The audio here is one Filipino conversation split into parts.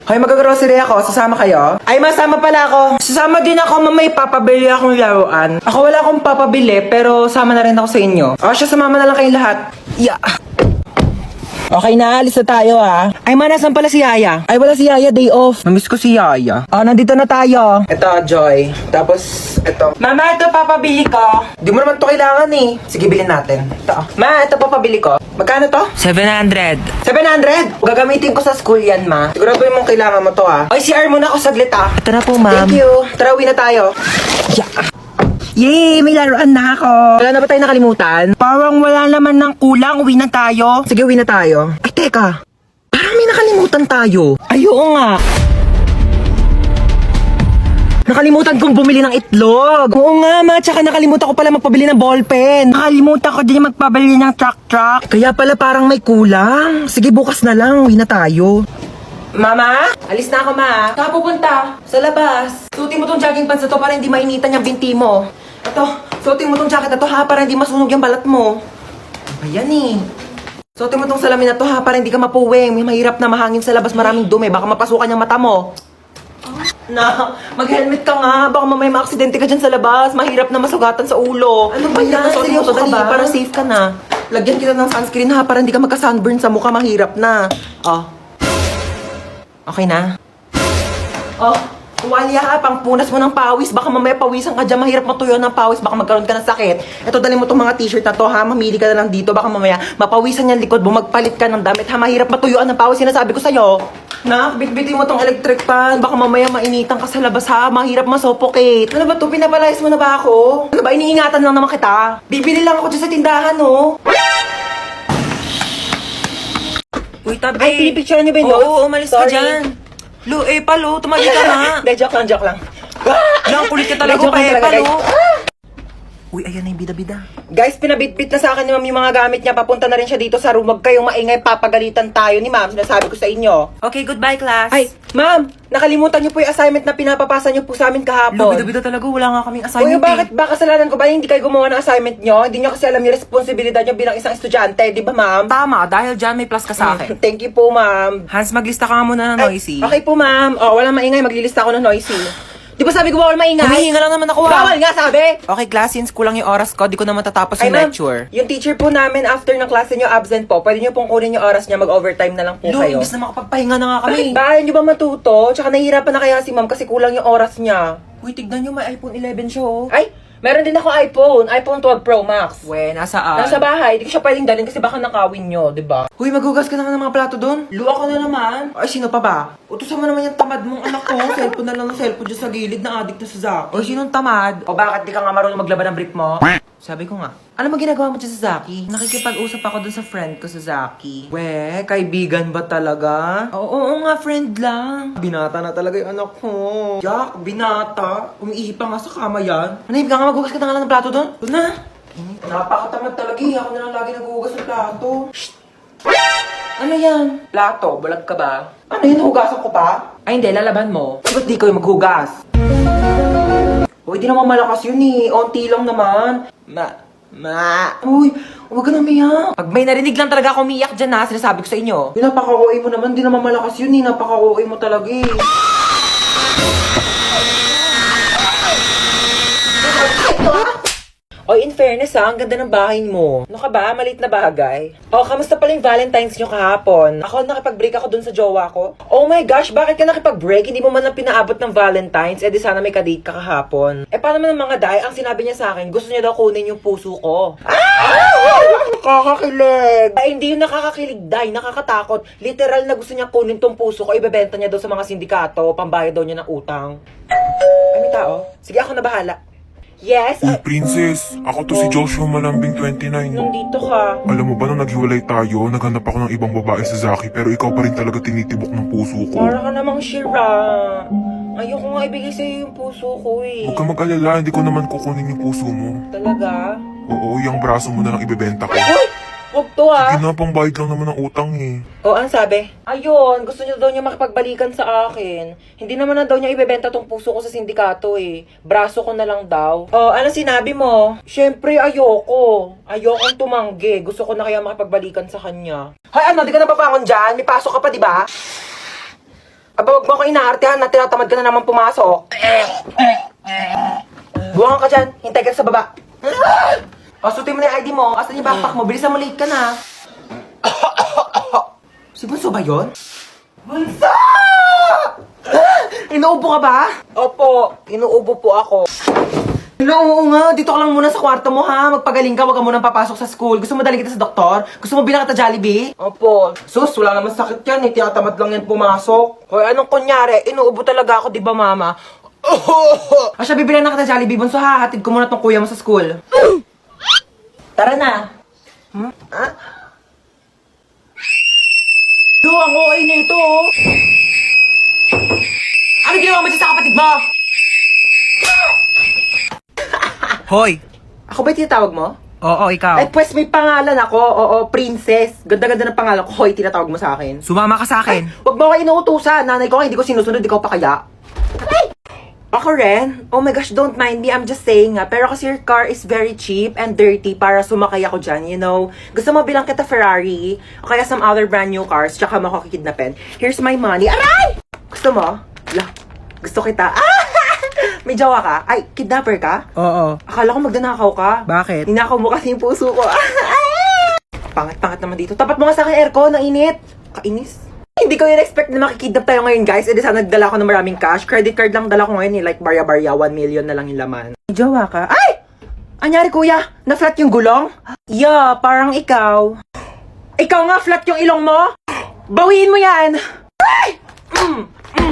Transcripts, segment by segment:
Hoy, mag-grocery ako. Sasama kayo? Ay, masama pala ako. Sasama din ako, may papabili akong laruan. Ako wala akong papabili, pero sama na rin ako sa inyo. O, siya, sumama na lang kayong lahat. Yeah. Okay na, alis na tayo Ay, nasan pala si Yaya? Ay, wala si Yaya, day off. Namiss ko si Yaya. Nandito na tayo. Ito, Joy. Tapos, ito. Mama, ito papabili ko. Di mo naman to kailangan eh. Sige, bilhin natin. Ito. Ma, ito papabili ko. Magkano to? 700. 700? Gagamitin ko sa school yan, ma. Sigurado mong kailangan mo to Ay, CR muna ako saglit Ito na po, ma'am. Thank you. Tara, uwi na tayo. Yeah. Yay! May laruan na ako! Wala na ba tayo nakalimutan? Parang wala naman ng kulang. Uwi na tayo. Sige, uwi na tayo. Ay, teka. Parang may nakalimutan tayo. Ay, oo nga. Nakalimutan kong bumili ng itlog. Oo nga, ma. Tsaka nakalimutan ko pala magpabili ng ballpen. Nakalimutan ko din magpabili ng truck. Kaya pala parang may kulang. Sige, bukas na lang. Uwi na tayo. Mama? Alis na ako, ma. Saan ka pupunta? Sa labas. Suotin mo tong jogging pants na to para hindi mainitan yung binti mo. Ito, suotin mo tong jacket na to para hindi masunog yung balat mo. Ayan eh. Suotin mo tong salamin na to para hindi ka mapuwing. May mahirap na mahangin sa labas, maraming dumi. Baka mapasukan yung mata mo. Na, mag-helmet ka nga. Baka mamaya ma-aksidente ka dyan sa labas. Mahirap na masugatan sa ulo. Ano ba yan? Seryoso ka ba? Para safe ka na. Lagyan kita ng sunscreen para hindi ka magka-sunburn sa mukha. Mahirap na. Okay na? Tuwalya pang punas mo ng pawis. Baka mamaya pawisan ka dyan. Mahirap matuyo ng pawis. Baka magkaroon ka ng sakit. Ito, dali mo itong mga t-shirt na to, Mamili ka na lang dito. Baka mamaya mapawisan yung likod mo. Magpalit ka ng damit, Mahirap matuyuan ng pawis. Sinasabi ko sa'yo. Bitbitin mo tong electric fan. Baka mamaya mainitan ka sa labas, Mahirap masuffocate. Ano ba to? Pinapalayas mo na ba ako? Ano ba? Iniingatan lang naman kita. Bibili lang ako dyan sa tindahan, Uy, tabi. Ay, pinipicturean niyo ba yun? Oo, umalis ka dyan. Lo, palo, tumali ka na. Hindi, joke lang. Lang, kulit ka talaga, Joke lang talaga, palo. guys. Uy, ayan na yung bida-bida. Guys, pinabitbit na sa akin ni ma'am yung mga gamit niya. Papunta na rin siya dito sa room. Huwag kayong maingay, papagalitan tayo ni ma'am. Sinasabi ko sa inyo. Okay, goodbye, class. Ay, ma'am, nakalimutan niyo po yung assignment na pinapapasa niyo po sa amin Lo, kahapon. bida-bida talaga, wala nga kaming Uy, assignment bakit ba kasalanan ko ba hindi kayo gumawa ng assignment niyo? Hindi niyo kasi alam yung responsibilidad niyo bilang isang estudyante, di ba ma'am? Tama, dahil dyan may plus ka sa akin. Thank you po, ma'am. Hans, maglista ka nga muna ng noisy. Okay po, ma'am. Walang maingay, maglilista ako ng noisy. Di ba sabi ko bawal maingay? Humihinga lang naman ako, Bawal nga, sabi! Okay, class, since kulang yung oras ko, di ko naman tatapos Ay, yung ma'am, lecture. yung teacher po namin after ng klase niyo absent po. Pwede niyo pong kunin yung oras niya, mag-overtime na lang po Lo, kayo. imbis na makapagpahinga na nga Bakit kami. ba? Ayaw niyo ba matuto? Tsaka nahihirapan na kaya si ma'am kasi kulang yung oras niya. Uy, tignan nyo, may iPhone 11 siya, Ay, meron din ako iPhone 12 Pro Max. We, nasaan? Nasa bahay, di ko siya pwedeng dalhin kasi baka nakawin niyo, di ba? Uy, maghugas ka na ng mga plato doon. Lu ako na naman. Ay, sino pa ba? Utusan mo naman yung tamad mong anak ko. Cellphone na lang ng cellphone dyan sa gilid na addict na sa Zaki. Oy, sinong tamad? O bakit di ka nga marunong maglaban ng brief mo? Sabi ko nga. Ano mo ginagawa mo dyan sa Zaki? Nakikipag-usap ako dun sa friend ko sa Zaki. We, kaibigan ba talaga? Oo nga, friend lang. Binata na talaga yung anak ko. Jack, binata. Umiihi pa nga sa kama yan. Manahib ka nga, maghugas ka na nga lang ng plato doon. Doon na. Napakatamad talaga Ako na lang lagi naghuhugas ng plato. Shh! Ano yan? Plato, balag ka ba? Ano yun, hugasan ko pa? Ay hindi, lalaban mo. Ba't di kayo maghugas? Uy, di naman malakas yun Onti lang naman. Uy, huwag ka na umiyak. Pag may narinig lang talaga ako umiyak dyan sinasabi ko sa inyo. Napaka-OA mo naman, di naman malakas yun Napaka-OA mo talaga Oy, in fairness ang ganda ng bahay mo. Ano ka ba? Maliit na bagay. Kamusta pala yung Valentine's nyo kahapon? Ako, nakipag-break ako dun sa jowa ko. Oh my gosh, bakit ka nakipag-break? Hindi mo man lang pinaabot ng Valentine's, di sana may kadate ka kahapon. Paano man ang mga day? Ang sinabi niya sa akin, gusto niya daw kunin yung puso ko. Nakakakilig! Ay, hindi yung nakakakilig, day. Nakakatakot. Literal na gusto niya kunin tong puso ko, ibebenta niya daw sa mga sindikato, pambayad daw niya ng utang. Ay, may tao? Sige, ako na bahala. Yes? Uy, princess, ako to si Joshua Malambing 29. Nandito ka. Alam mo ba nung naghiwalay tayo, naghanap ako ng ibang babae sa Zaki, pero ikaw pa rin talaga tinitibok ng puso ko. Para ka namang sira. Ayoko nga ibigay sa'yo yung puso ko Huwag ka mag-alala, hindi ko naman kukunin yung puso mo. Talaga? Oo, yung braso mo na lang ibebenta ko. Uy! Huwag to Sige na, pambayad lang naman ng utang Ang sabi? Ayun, gusto niya daw niya makipagbalikan sa akin. Hindi naman na daw niya ibebenta tong puso ko sa sindikato Braso ko na lang daw. Ano sinabi mo? Siyempre, ayoko. Ayokong tumanggi. Gusto ko na kaya makipagbalikan sa kanya. Hay, ano? Di ka napapangon dyan? May pasok ka pa, di ba? Aba, wag mo ako inaartehan na tinatamad ka na naman pumasok. Buwangan ka dyan. Hintay ka sa baba. O, sutin mo na yung ID mo. Asan yung backpack mo? Bilisan mo, late ka na. Si Bunso ba yun? Bunso! Inuubo ka ba? Opo, inuubo po ako. Oo nga, dito ka lang muna sa kwarto mo ha. Magpagaling ka, wag ka munang papasok sa school. Gusto mo dalhin kita sa doktor? Gusto mo bilang kita Jollibee? Opo. Sus, wala naman sakit yan. Tinatamad lang yan pumasok. Hoy, anong kunyari? Inuubo talaga ako, di ba mama? Asya, bibilang na kita Jollibee. Bunso ha, hatid ko muna tong kuya mo sa school. Tara na. Ah? Yo, ang okay na ito oh. Ano ginawa mo dyan sa kapatid mo? Hoy! Ako ba yung tinatawag mo? Oo, ikaw. Ay, pues may pangalan ako. Oo, princess. Ganda-ganda ng pangalan ko. Hoy, tinatawag mo sa akin. Sumama ka sa akin. Huwag mo ako inuutusan. Nanay ko, hindi ko sinusunod. Ikaw pa kaya? Ay! Ako rin? Oh my gosh, don't mind me. I'm just saying nga. Pero kasi your car is very cheap and dirty para sumakay ako dyan, you know. Gusto mo bilang kita Ferrari o kaya some other brand new cars tsaka mo ako kikidnapin. Here's my money. Aray! Gusto mo? La, gusto kita. Ah! May jowa ka? Ay, kidnapper ka? Oo. Akala ko magdanakaw ka. Bakit? Ninakaw mo kasi yung puso ko. Pangat-pangat naman dito. Tapat mo nga sa akin aircon, nainit. Kainis. Hindi ko in-expect na makikidnap tayo ngayon, guys. E di sana nagdala ko ng maraming cash. Credit card lang dala ko ngayon, like barya-barya, 1 million na lang yung laman. May jowa ka? Ay! Anyari, kuya? Na-flat yung gulong? Yeah, parang ikaw. Ikaw nga, flat yung ilong mo? Bawiin mo yan! Ay!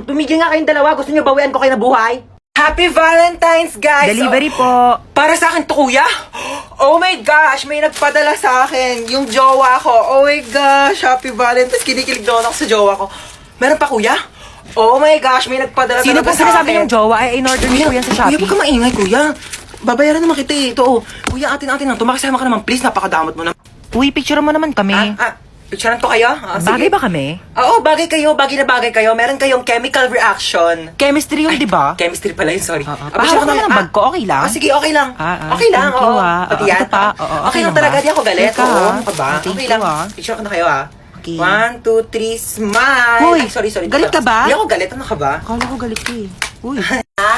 Tumigil nga kayong dalawa. Gusto nyo bawian ko kayo na buhay? Happy Valentine's, guys! Delivery Oh, po. para sa akin to, kuya? Oh my gosh, may nagpadala sa akin. Yung jowa ko. Oh my gosh, Happy Valentine's. Kinikilig doon ako sa jowa ko. Meron pa, kuya? Oh my gosh, may nagpadala Sino talaga po sa sinasabi akin. yung jowa? Ay, in-order niyo po yan sa Kuya, Shopee. huwag ka maingay, kuya. Babayaran naman kita eh. Ito, oh. Kuya, atin-atin lang. Tumakasama ka naman, please. Napakadamot mo na. Uy, picture mo naman kami. Picturean ko kayo? Bagay ba kami? Oo, bagay kayo. Bagay na bagay kayo. Meron kayong chemical reaction. Chemistry yun, di ba? Chemistry pala yun, sorry. Pahawak naman ang bag ko, okay lang? sige, okay lang. Okay lang, thank you, oo. ah. Pati Oo, yan. ito pa. Oo, okay okay lang lang talaga, ba? di ako galit. Teka, Oo, ano ka ba? thank Okay you, lang. ah. Picture ko na kayo, ah. Okay. 1, 2, 3, smile. Hoy, Ay, sorry. galit ka ba? Hindi ako galit, ano ka ba? Akala ko galit ka eh. Uy.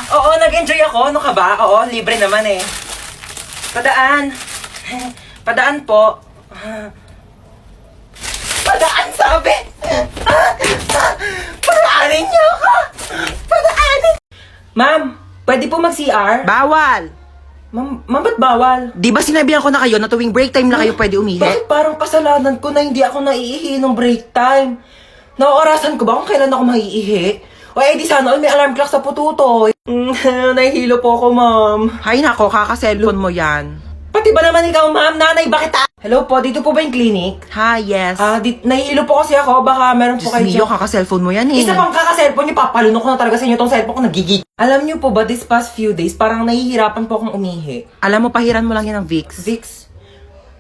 Oo, nag-enjoy ako. Ano ka ba? Oo, libre naman eh. Padaan. Padaan po. Padaan, sabi! Padaanin niyo ako! Padaanin! Ma'am, pwede po mag-CR? Bawal! Ma'am, ba't bawal? Di ba sinabihan ko na kayo na tuwing break time na kayo pwede umihi? Bakit parang kasalanan ko na hindi ako naiihi nung break time? Naorasan ko ba kung kailan ako maiihi? O di sana all may alarm clock sa pututoy. Nahihilo po ako, ma'am. Hay nako, kaka-cellphone mo yan. Pati ba naman ikaw, ma'am? Nanay, bakit Hello po, dito po ba yung clinic? Ha, yes. Nahihilo po kasi ako. Baka meron po Diyos kayo mio, kaka-cellphone mo yan eh. Isa pang kaka-cellphone niyo, papalunok ko na talaga sa inyo tong cellphone ko, nagigig. Alam niyo po ba, this past few days, parang nahihirapan po akong umihi. Alam mo, pahiran mo lang yan ng Vicks. Vicks?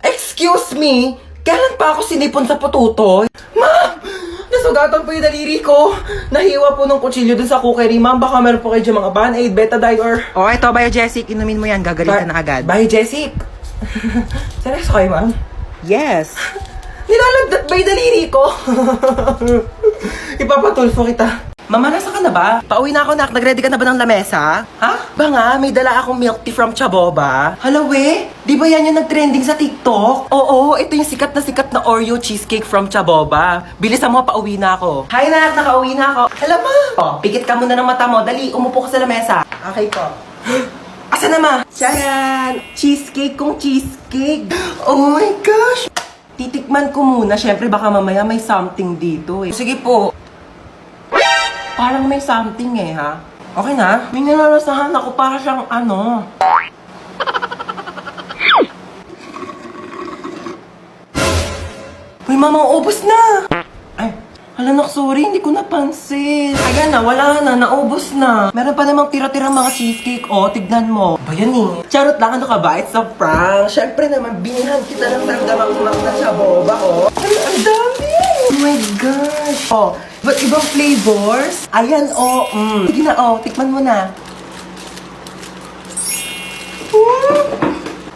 Excuse me? Kailan pa ako sinipon sa pututoy? Ma'am! Nasugatan po yung daliri ko. Nahiwa po ng kutsilyo dun sa cookery. Ma'am, baka meron po kayo dyan mga Band-Aid, Betadine, or... O, ito, Biogesic, inumin mo yan, gagalitan na agad. Bye, Jessic. Seryoso kayo, ma'am? Yes. Nilalagdat ba yung daliri ko? Ipapatulfo kita. Mama, nasa ka na ba? Pauwi na ako, nak. Nag-ready ka na ba ng lamesa? Ha? Ba nga, may dala akong milk tea from Chaboba. Hala, we? Di ba yan yung nag-trending sa TikTok? Oo, ito yung sikat na Oreo cheesecake from Chaboba. Bilisan mo, pauwi na ako. Hi, nak. Nakauwi na ako. Hala, ma. Oh, pikit ka muna ng mata mo. Dali, umupo ka sa lamesa. Okay po. Asa na, ma? Charan! Cheesecake kong cheesecake. Oh my gosh! Titikman ko muna. Siyempre, baka mamaya may something dito eh. Sige po. Parang may something eh, ha? Okay na? May nalalasahan ako para siyang ano. Uy, mama, ubos na! Ay, hala nak, sorry, hindi ko napansin. Ayan na, wala na, naubos na. Meron pa namang tira-tira mga cheesecake, oh, tignan mo. Ba yan eh? Charot lang, ano ka ba? It's a prank. Siyempre naman, binihan kita ng sargamak-mak na Chaboba, oh. Ay, ang dami! Oh my gosh! Oh, but ibang flavors? Ayan, oh, Sige na, oh, tikman mo na.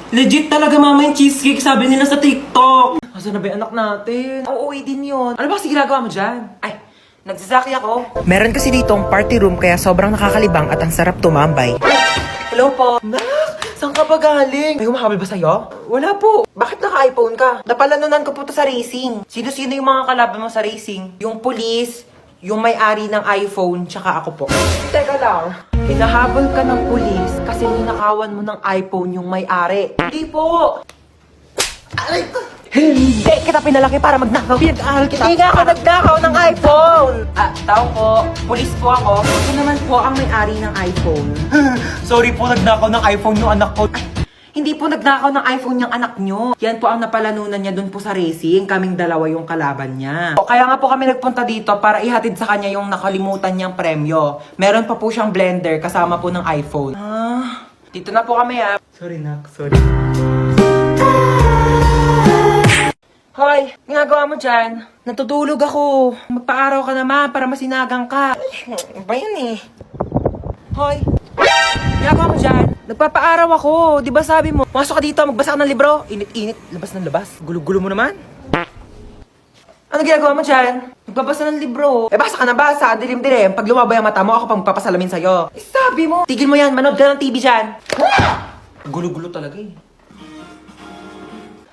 Legit talaga, mama, yung cheesecake, sabi nila sa TikTok. Asa na ba yung anak natin? Oo, din yun. Ano ba kasi ginagawa mo dyan? Ay, Nagsasaki ako. Meron kasi dito ang party room kaya sobrang nakakalibang at ang sarap tumambay. Hello po. Nak, saan ka ba galing? May humahabol ba sa'yo? Wala po. Bakit naka-iPhone ka? Napalanunan ko po to sa racing. Sino-sino yung mga kalaban mo sa racing? Yung police, yung may-ari ng iPhone, tsaka ako po. Teka lang. Hinahabol ka ng pulis kasi ninakawan mo ng iPhone yung may-ari. Hindi po. Hindi kita pinalaki para magnakaw. Pinag-aaral kita. Hindi nga ako nagnakaw ng iPhone. Tao po. Pulis po ako. Ako naman po ang may-ari ng iPhone. Sorry po, nagnakaw ng iPhone yung anak ko. Hindi po nagnakaw ng iPhone yung anak nyo. Yan po ang napalanunan niya dun po sa racing. Kaming dalawa yung kalaban niya. Kaya nga po kami nagpunta dito para ihatid sa kanya yung nakalimutan niyang premyo. Meron pa po siyang blender kasama po ng iPhone. Dito na po kami Sorry, Nak. Sorry. Hoy, ginagawa mo dyan? Natutulog ako. Magpa-araw ka naman para masinagang ka. Ba yan eh? Hoy, ginagawa mo dyan? Nagpapa-araw ako. Di ba sabi mo, masok ka dito, magbasa ka ng libro. Init-init, labas ng labas. Gulo-gulo mo naman. Ano ginagawa mo dyan? Nagbabasa ng libro. Basa ka na basa. Dilim-dilim. Pag lumabay ang mata mo, ako pang magpapasalamin sa'yo. Sabi mo, tigil mo yan, manood ka ng TV dyan. Gulo-gulo talaga eh.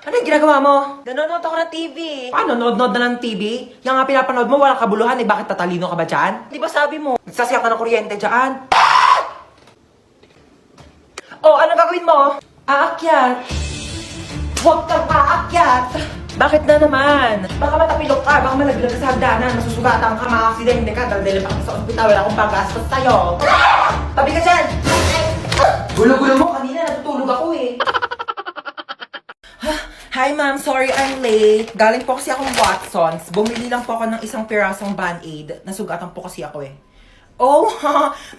Ano yung ginagawa mo? Nanonood ako ng TV. Paano? Nood-nood na ng TV? Yung nga pinapanood mo, walang kabuluhan eh. Bakit tatalino ka ba dyan? Di ba sabi mo? Nagsasiyang ka ng kuryente dyan. Oh, ano gagawin mo? Aakyat. Huwag kang aakyat. Bakit na naman? Baka matapilok ka, baka malaglag ka sa hagdanan, masusugatan ka, makaksidente ka, daldalin pa ka sa ospital, wala akong paggastos sa'yo. Tabi ka dyan. Gulo-gulo mo, kanina natutulog ako eh. Hi ma'am, sorry I'm late. Galing po kasi akong Watsons. Bumili lang po ako ng isang pirasong Band-Aid. Nasugatan po kasi ako eh. Oh,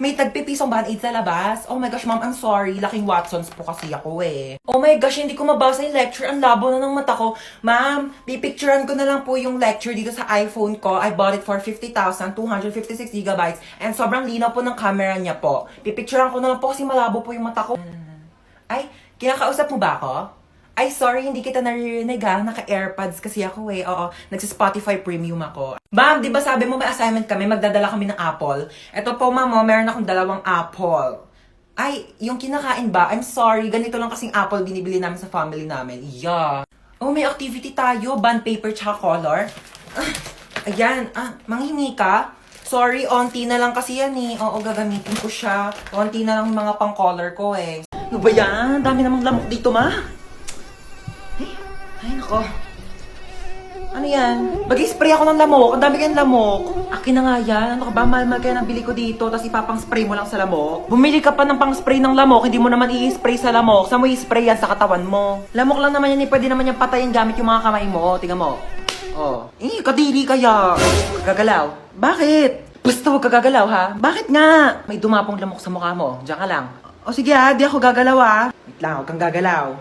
may tagpipisong Band-Aid sa labas. Oh my gosh, ma'am, I'm sorry. Laking Watsons po kasi ako eh. Oh my gosh, hindi ko mabasa yung lecture. Ang labo na ng mata ko. Ma'am, pipicturean ko na lang po yung lecture dito sa iPhone ko. I bought it for 50,000, 256 gigabytes. And sobrang linaw po ng camera niya po. Pipicturean ko na lang po kasi malabo po yung mata ko. Ay, kinakausap mo ba ako? Ay, sorry, hindi kita naririnig Naka-AirPods kasi ako eh. Oo, nagsa-Spotify Premium ako. Ma'am, di ba sabi mo may assignment kami, magdadala kami ng apple? Eto po, ma'am, meron akong 2 apple. Ay, yung kinakain ba? I'm sorry, ganito lang kasing apple binibili namin sa family namin. Yeah. Oh, may activity tayo. Bond paper tsaka color. Ayan, manghingi ka? Sorry, onti na lang kasi yan eh. Oo, gagamitin ko siya. Onti na lang yung mga pang-color ko eh. Ano ba yan? Dami namang lamok dito, ma. Ay, nako. Ano yan? Mag-spray ako ng lamok. Ang dami kayong lamok. Akin na nga yan. Ano ka ba? Mahal-mahal kaya nabili ko dito. Tapos ipapang-spray mo lang sa lamok. Bumili ka pa ng pang-spray ng lamok. Hindi mo naman i-spray sa lamok. Saan mo i-spray yan? Sa katawan mo. Lamok lang naman yan. Pwede naman yung patayin gamit yung mga kamay mo. Tingnan mo. Oh. Kadiri kaya. Gagalaw. Bakit? Basta huwag ka gagalaw, ha? Bakit nga? May dumapong lamok sa mukha mo. Diyan ka lang. O sige ha, di ako gagalaw ha. Wait lang, huwag kang gagalaw.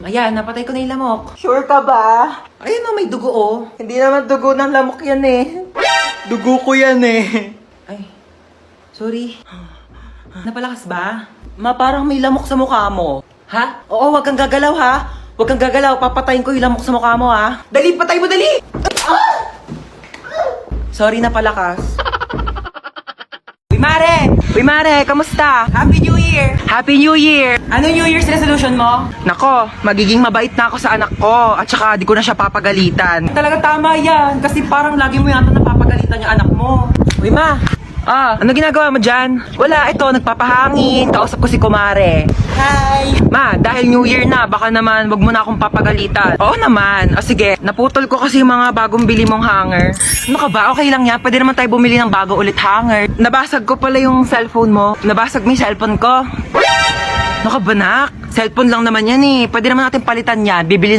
Ayan, napatay ko na yung lamok. Sure ka ba? Ayun o, may dugo oh. Hindi naman dugo ng lamok yan eh. Dugo ko yan eh. Ay, sorry. Napalakas ba? Ma, parang may lamok sa mukha mo. Ha? Oo, huwag kang gagalaw ha. Huwag kang gagalaw, papatayin ko yung lamok sa mukha mo ha. Dali, patay mo, dali! Sorry, napalakas. Uy Mare, kamusta? Happy New Year! Happy New Year! Ano New Year's resolution mo? Nako, magiging mabait na ako sa anak ko at saka di ko na siya papagalitan. Talaga tama yan, kasi parang lagi mo yata napapagalitan yung anak mo. Uy Ma, Ano ginagawa mo dyan? wala, ito, nagpapahangin. Kausap ko si Kumare. Hi! Ma, dahil New Year na, baka naman wag mo na akong papagalitan. Oo naman. O sige, naputol ko kasi yung mga bagong bili mong hanger. Ano ka ba? Okay lang yan. Pwede naman tayo bumili ng bago ulit hanger. Nabasag ko pala yung cellphone mo. Nabasag mo yung cellphone ko. Ano ka ba, nak? Cellphone lang naman yan eh. Pwede naman natin palitan yan. Bibili na